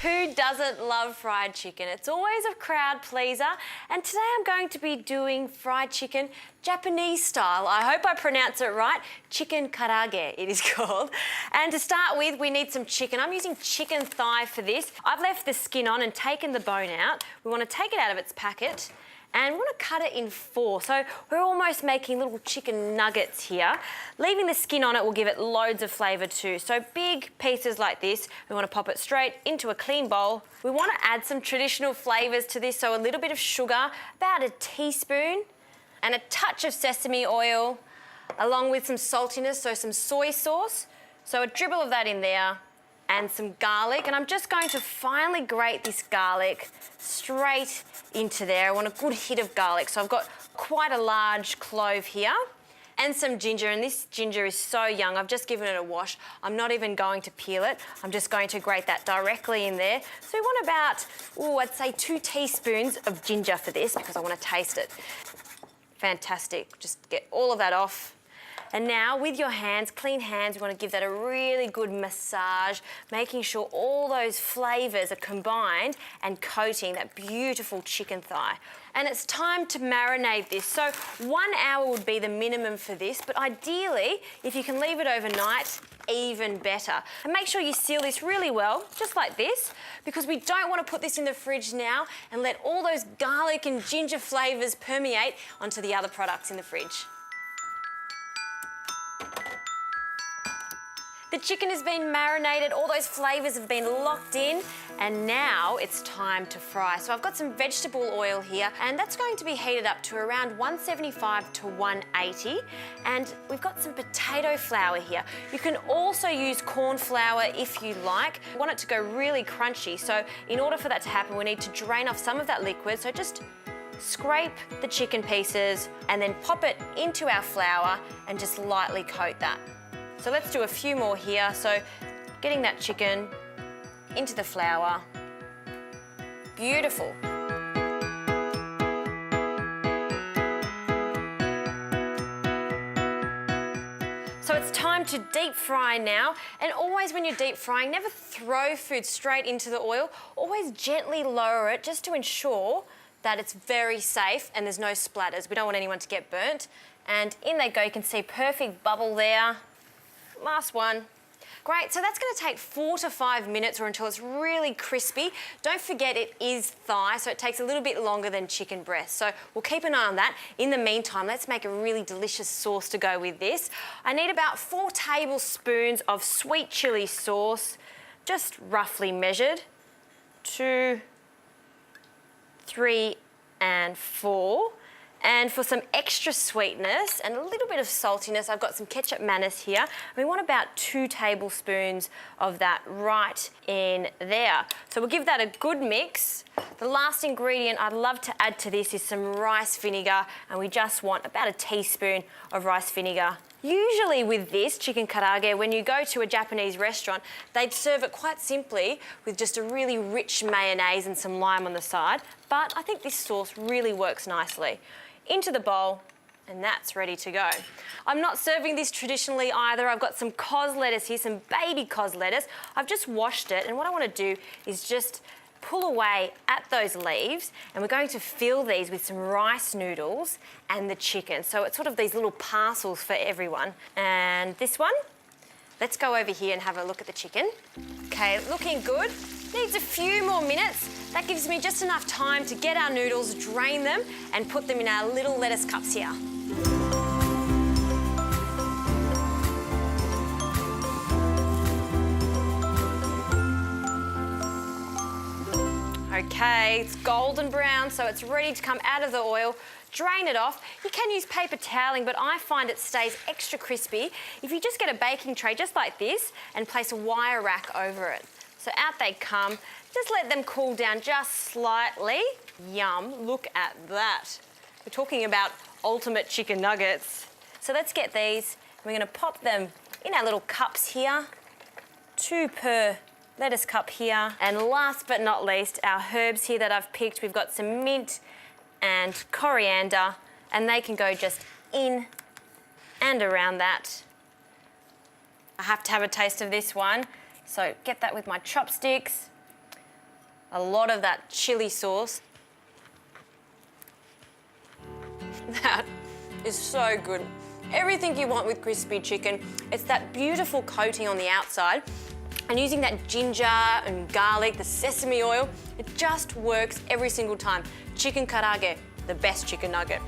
Who doesn't love fried chicken? It's always a crowd pleaser. And today I'm going to be doing fried chicken Japanese style. I hope I pronounce it right. Chicken karaage, it is called. And to start with, we need some chicken. I'm using chicken thigh for this. I've left the skin on and taken the bone out. We want to take it out of its packet. And we want to cut it in 4. So we're almost making little chicken nuggets here. Leaving the skin on it will give it loads of flavour too. So big pieces like this, we want to pop it straight into a clean bowl. We want to add some traditional flavours to this, so a little bit of sugar, about a teaspoon, and a touch of sesame oil, along with some saltiness, so some soy sauce. So a dribble of that in there, and some garlic, and I'm just going to finely grate this garlic straight into there. I want a good hit of garlic, so I've got quite a large clove here, and some ginger, and this ginger is so young. I've just given it a wash. I'm not even going to peel it. I'm just going to grate that directly in there. So we want about, I'd say 2 teaspoons of ginger for this because I want to taste it. Fantastic, just get all of that off. And now with your hands, clean hands, you want to give that a really good massage, making sure all those flavours are combined and coating that beautiful chicken thigh. And it's time to marinate this. So 1 hour would be the minimum for this, but ideally, if you can leave it overnight, even better. And make sure you seal this really well, just like this, because we don't want to put this in the fridge now and let all those garlic and ginger flavours permeate onto the other products in the fridge. The chicken has been marinated, all those flavours have been locked in, and now it's time to fry. So I've got some vegetable oil here, and that's going to be heated up to around 175 to 180, and we've got some potato flour here. You can also use corn flour if you like. We want it to go really crunchy, so in order for that to happen, we need to drain off some of that liquid, so just scrape the chicken pieces and then pop it into our flour and just lightly coat that. So let's do a few more here. So getting that chicken into the flour. Beautiful. So it's time to deep fry now. And always when you're deep frying, never throw food straight into the oil. Always gently lower it just to ensure that it's very safe and there's no splatters. We don't want anyone to get burnt. And in they go, you can see perfect bubble there. Last one. Great, so that's going to take 4 to 5 minutes or until it's really crispy. Don't forget it is thigh, so it takes a little bit longer than chicken breast. So we'll keep an eye on that. In the meantime, let's make a really delicious sauce to go with this. I need about 4 tablespoons of sweet chilli sauce, just roughly measured. 2, 3, and 4. And for some extra sweetness and a little bit of saltiness, I've got some ketchup mayonnaise here. We want about 2 tablespoons of that right in there. So we'll give that a good mix. The last ingredient I'd love to add to this is some rice vinegar, and we just want about a teaspoon of rice vinegar. Usually with this chicken karaage, when you go to a Japanese restaurant, they'd serve it quite simply with just a really rich mayonnaise and some lime on the side. But I think this sauce really works nicely. Into the bowl, and that's ready to go. I'm not serving this traditionally either. I've got some cos lettuce here, some baby cos lettuce. I've just washed it, and what I want to do is just pull away at those leaves, and we're going to fill these with some rice noodles and the chicken. So it's sort of these little parcels for everyone. And this one, let's go over here and have a look at the chicken. Okay, looking good. Needs a few more minutes. That gives me just enough time to get our noodles, drain them, and put them in our little lettuce cups here. Okay, it's golden brown, so it's ready to come out of the oil. Drain it off. You can use paper toweling, but I find it stays extra crispy if you just get a baking tray just like this and place a wire rack over it. So out they come. Just let them cool down just slightly. Yum, look at that. We're talking about ultimate chicken nuggets. So let's get these. We're going to pop them in our little cups here. 2 per lettuce cup here. And last but not least, our herbs here that I've picked. We've got some mint and coriander, and they can go just in and around that. I have to have a taste of this one. So get that with my chopsticks. A lot of that chili sauce. That is so good. Everything you want with crispy chicken. It's that beautiful coating on the outside, and using that ginger and garlic, the sesame oil, it just works every single time. Chicken karaage, the best chicken nugget.